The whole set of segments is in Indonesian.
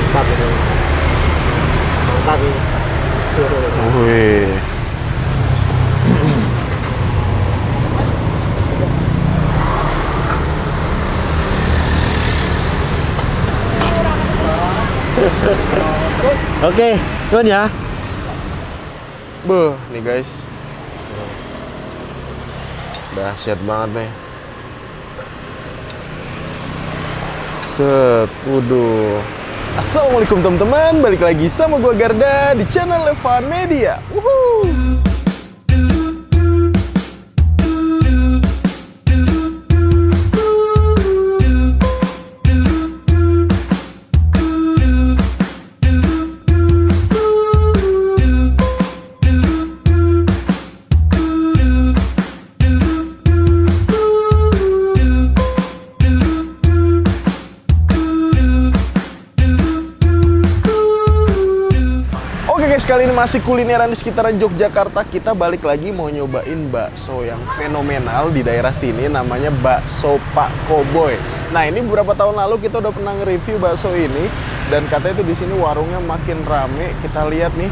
mantap ini. Mantap ini. Wih. Oke, Tuan ya. Beuh, nih guys. Dahsyat banget nih. Set, waduh. Assalamualaikum teman-teman, balik lagi sama gua Garda di channel Levan Media. Wuhuu. Kali ini masih kulineran di sekitaran Yogyakarta. Kita balik lagi mau nyobain bakso yang fenomenal di daerah sini, namanya bakso Pak Koboy. Nah, ini beberapa tahun lalu kita udah pernah nge-review bakso ini dan katanya itu di sini warungnya makin rame. Kita lihat nih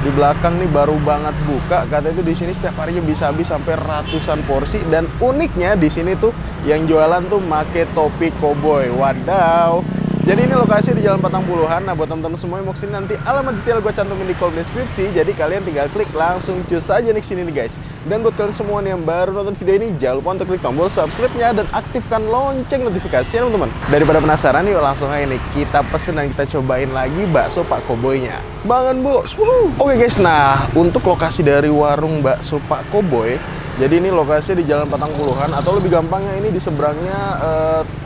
di belakang nih baru banget buka. Katanya itu di sini setiap harinya bisa habis sampai ratusan porsi, dan uniknya di sini tuh yang jualan tuh make topi koboi. Wadaw. Jadi ini lokasi di Jalan Patang Puluhan. Nah, buat teman-teman semua yang mau kesini, nanti alamat detail gue cantumin di kolom deskripsi. Jadi kalian tinggal klik langsung cus aja nih kesini nih guys. Dan buat kalian semua nih yang baru nonton video ini, jangan lupa untuk klik tombol subscribe-nya dan aktifkan lonceng notifikasinya teman-teman. Daripada penasaran, yuk langsung aja nih kita pesen dan kita cobain lagi bakso Pak Koboynya. Bangun bos. Oke guys, nah untuk lokasi dari warung bakso Pak Koboy, jadi ini lokasinya di Jalan Patang Puluhan, atau lebih gampangnya ini di seberangnya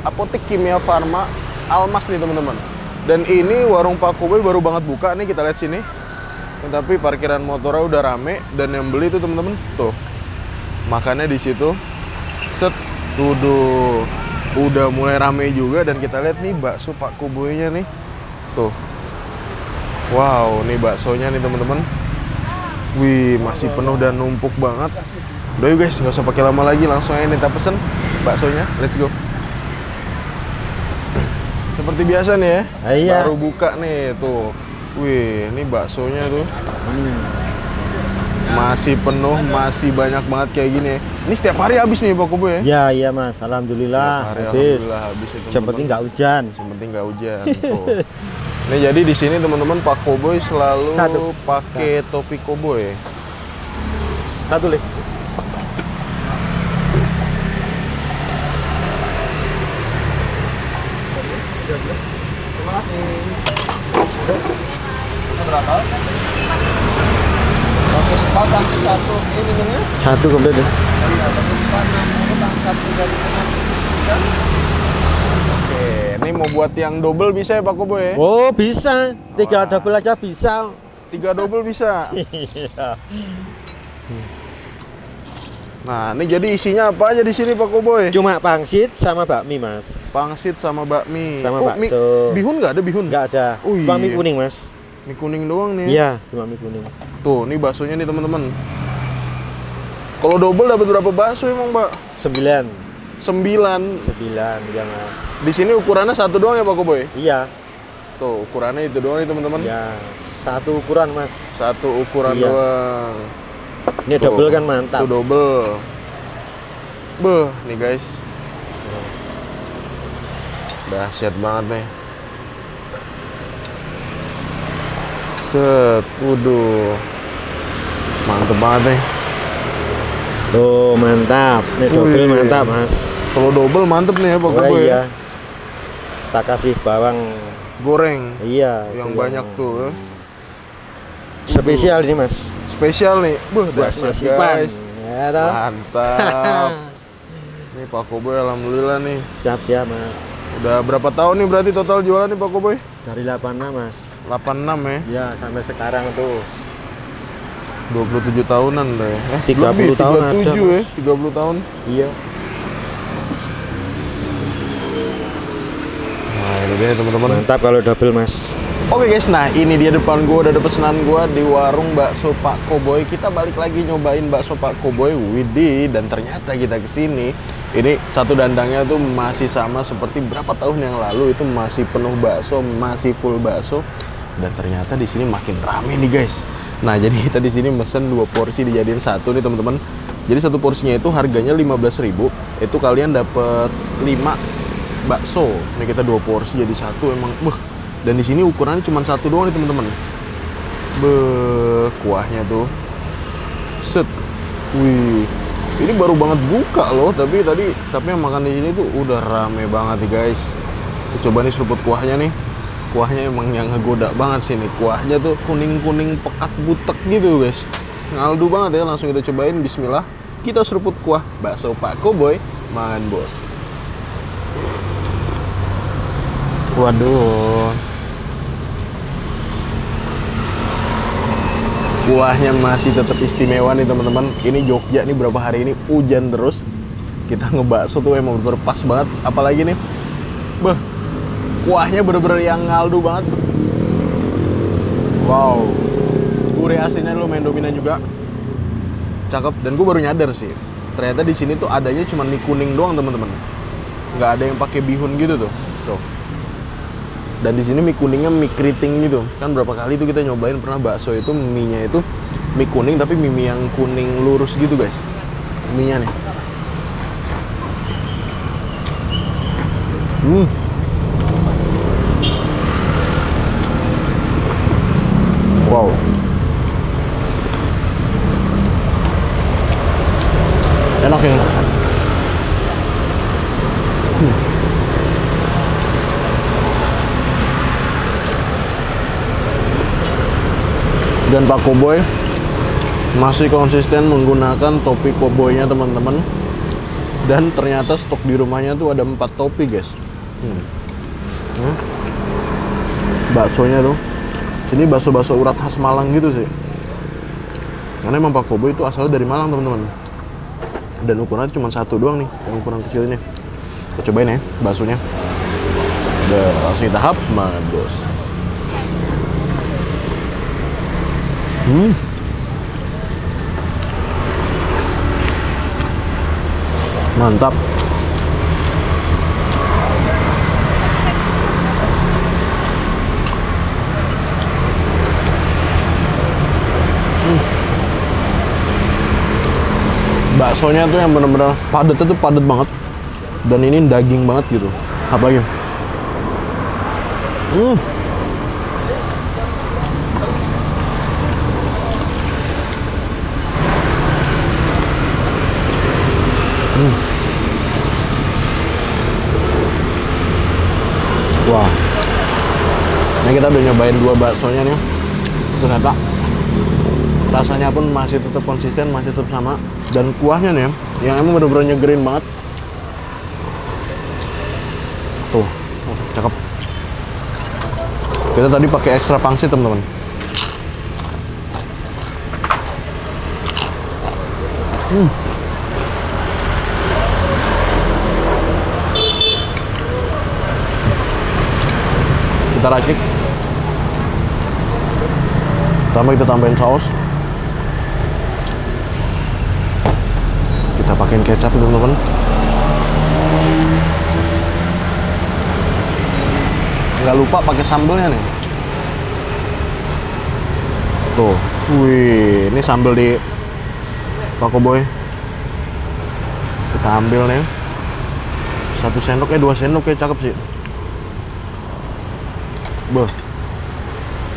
Apotek Kimia Farma Almas nih teman-teman. Dan ini warung Pak Koboy baru banget buka nih, kita lihat sini. Tapi parkiran motornya udah rame, dan yang beli tuh teman-teman tuh makannya di situ. Set, tuh udah mulai rame juga. Dan kita lihat nih bakso Pak Koboynya nih tuh. Wow, nih baksonya nih teman-teman. Wih, masih penuh dan numpuk banget. Udah yuk guys, nggak usah pakai lama lagi, langsung aja kita pesen baksonya. Let's go. Seperti biasa nih ya, Iya. Baru buka nih tuh. Wih, ini baksonya tuh masih penuh, masih banyak banget kayak gini. Ini setiap hari habis nih Pak Koboy ya? Ya, iya Mas. Alhamdulillah Setiap hari, habis. alhamdulillah habis itu. Yang penting nggak hujan. Yang penting nggak hujan. Tuh. Nih jadi di sini teman-teman Pak Koboy selalu pakai topi koboi. Satu lih. Satu komplit ya. Oke, ini mau buat yang double bisa ya Pak Koboy ya? Oh bisa, 3 double aja bisa. 3 double bisa. Nah, ini jadi isinya apa aja di sini Pak Koboy? Cuma pangsit sama bakmi Mas. Pangsit sama bakmi. Sama mie, bakso. bihun nggak ada bihun? Nggak ada. Oh, Cuma mie iya. kuning Mas. Mie kuning doang nih. Iya, cuma mie kuning. Tuh, ini baksonya nih teman-teman. Kalau double dapat berapa bakso emang, Mbak? 9. 9. 9 ya Mas. Di sini ukurannya satu doang ya Pak Koboy? Iya. Tuh, ukurannya itu doang nih teman-teman. Ya, satu ukuran Mas. Satu ukuran Iya. doang. Ini Tuh, double kan mantap. Tuh double. Beuh, nih guys. Dahsyat banget nih. Set, waduh. Mantep banget nih. Tuh, mantap. Ini double Wih. mantap, Mas. Kalau double mantep nih ya Pak Oh, Koboy. iya. Tak kasih bawang. Goreng. Iya, Yang itu banyak tuh. Ya. Spesial ini, Mas. Spesial nih. Beuh, Buat dahsyat Mas Ipan. guys. Ya, toh. Mantap. Ini Pak Koboy alhamdulillah nih. Siap-siap, Mas. Udah berapa tahun nih berarti total jualan nih Pak Koboy? Dari 86, Mas. 86 ya. Ya, sampai sekarang tuh. 27 tahunan deh. 30 tahun ada, 37 ya, Mas. 30 tahun. Iya. Nah, ini dia teman-teman. Mantap kalau double, Mas. Oke guys, nah ini dia depan gua, udah ada pesanan gua di warung bakso Pak Koboy. Kita balik lagi nyobain bakso Pak Koboy, widih, dan ternyata kita kesini Ini satu dandangnya tuh masih sama seperti berapa tahun yang lalu, itu masih penuh bakso, masih full bakso. Dan ternyata di sini makin rame nih guys. Nah, jadi kita di sini mesen 2 porsi dijadiin satu nih teman-teman. Jadi satu porsinya itu harganya 15.000. Itu kalian dapat 5 bakso. Ini kita 2 porsi jadi satu emang. Dan di sini ukurannya cuma satu doang nih teman-teman. Kuahnya tuh. Set. Wih. Ini baru banget buka loh, tapi yang makan di sini tuh udah rame banget nih guys. Kita coba nih seruput kuahnya nih. Kuahnya emang yang ngegoda banget sih nih. Kuahnya tuh kuning-kuning pekat butek gitu guys. Ngaldu banget ya, langsung kita cobain. Bismillah. Kita seruput kuah bakso Pak Koboy. Mangan bos. Waduh. Kuahnya masih tetap istimewa nih teman-teman. Ini Jogja nih berapa hari ini hujan terus. Kita ngebakso tuh emang bener pas banget. Apalagi nih, kuahnya bener-bener yang ngaldu banget. Wow, gurih asinnya lo main dominan juga. Cakep. Dan gue baru nyadar sih, ternyata di sini tuh adanya cuma mie kuning doang teman-teman. Nggak ada yang pakai bihun gitu tuh. Tuh. Dan di sini mie kuningnya mie keriting gitu. Kan berapa kali tuh kita nyobain pernah bakso itu mie-nya itu mie kuning tapi mie yang kuning lurus gitu guys. Mie-nya nih. Wow. Enak ya. Dan Pak Koboy masih konsisten menggunakan topi koboynya teman-teman. Dan ternyata stok di rumahnya tuh ada 4 topi guys. Baksonya tuh, ini bakso-bakso urat khas Malang gitu sih. Karena emang Pak Koboy itu asalnya dari Malang teman-teman. Dan ukurannya cuma satu doang nih, yang ukuran kecil ini. Kita cobain ya baksonya. Udah langsung kita hap, banget bos. Mantap. Baksonya tuh yang bener-bener padatnya tuh padat banget. Dan ini daging banget gitu. Apa lagi? Wah, ini kita udah nyobain 2 baksonya nih. Ternyata rasanya pun masih tetap konsisten, masih tetap sama. Dan kuahnya nih, yang emang bener-bener nyegerin banget. Tuh, cakep. Kita tadi pakai ekstra pangsit teman-teman. Kita racik. Pertama kita tambahin saus. Kita pakein kecap teman-teman. Nggak lupa pakai sambelnya nih. Tuh, wih, ini sambel di Pak Koboy. Kita ambil nih. 1 sendok 2 sendok cakep sih.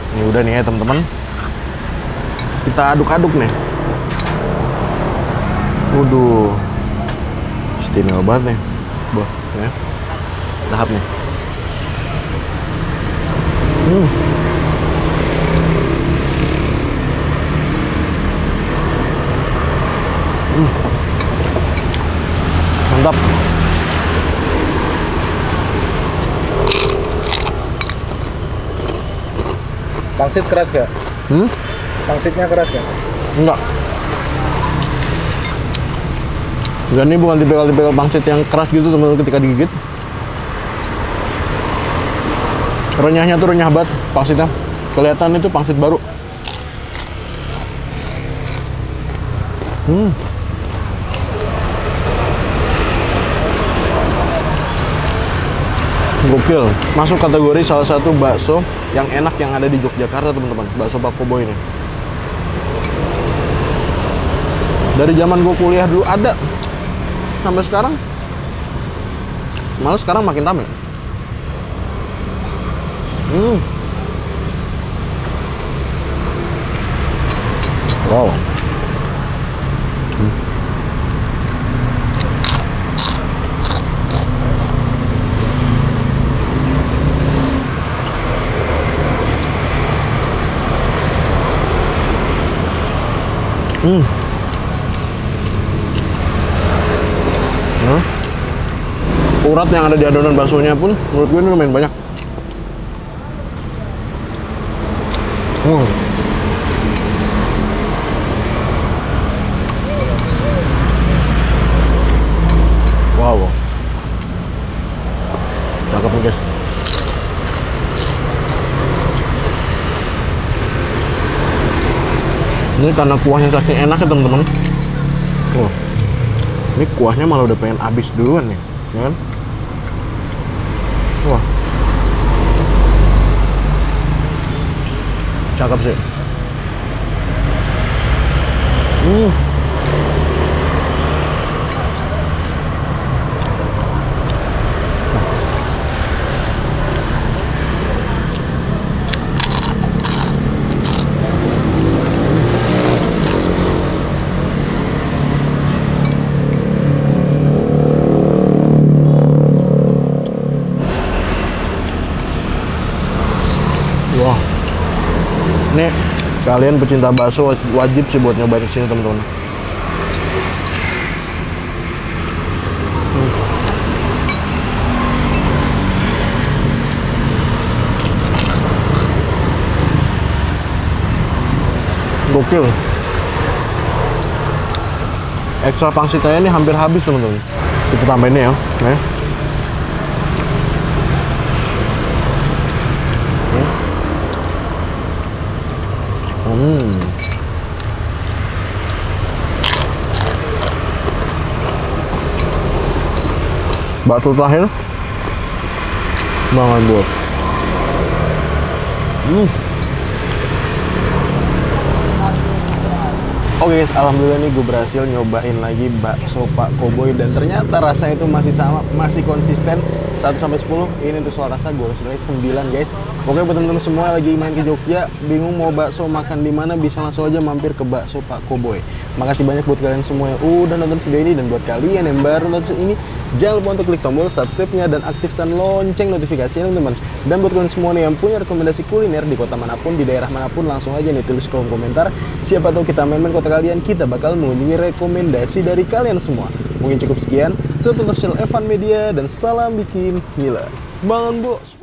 Ini udah nih ya teman-teman. Kita aduk-aduk nih. Waduh, istimewa banget nih. Ya. Tahap nih. Mantap. Pangsit keras gak? Pangsitnya keras gak? Enggak. Dan ini bukan tipikal pangsit yang keras gitu teman-teman ketika digigit. Renyahnya tuh renyah banget pangsitnya. Kelihatan itu pangsit baru. Gokil, masuk kategori salah satu bakso yang enak yang ada di Yogyakarta teman-teman. Bakso Pak Koboy ini. Dari zaman gue kuliah dulu ada, sampai sekarang. Malah sekarang makin rame. Wow. Urat yang ada di adonan baksonya pun menurut gue ini lumayan banyak. Wow. Cakep nih guys. Ini karena kuahnya saking enak ya teman-teman. Ini kuahnya malah udah pengen habis duluan nih, ya kan? Wah, cakep sih. Wah, ini kalian pecinta bakso wajib sih buat nyobain kesini teman-teman. Gokil. Ekstra pangsitnya ini hampir habis teman-teman. Kita tambahin ini ya. Nih. Bakso terakhir banget buat. Oke guys, alhamdulillah nih gue berhasil nyobain lagi bakso Pak Koboy dan ternyata rasanya itu masih sama, masih konsisten 1 sampai 10. Ini untuk soal rasa gue kasih nilai 9 guys. Oke buat teman-teman semua lagi main ke Jogja, bingung mau bakso makan di mana, bisa langsung aja mampir ke bakso Pak Koboy. Makasih banyak buat kalian semua yang udah nonton video ini, dan buat kalian yang baru nonton ini, jangan lupa untuk klik tombol subscribe-nya dan aktifkan lonceng notifikasinya teman-teman. Dan buat kalian semua nih yang punya rekomendasi kuliner di kota manapun, di daerah manapun, langsung aja nih tulis kolom komentar. Siapa tahu kita main-main kota kalian, kita bakal mengunjungi rekomendasi dari kalian semua. Mungkin cukup sekian. Tetap tonton channel Evan Media dan salam bikin gila. Bangun bos.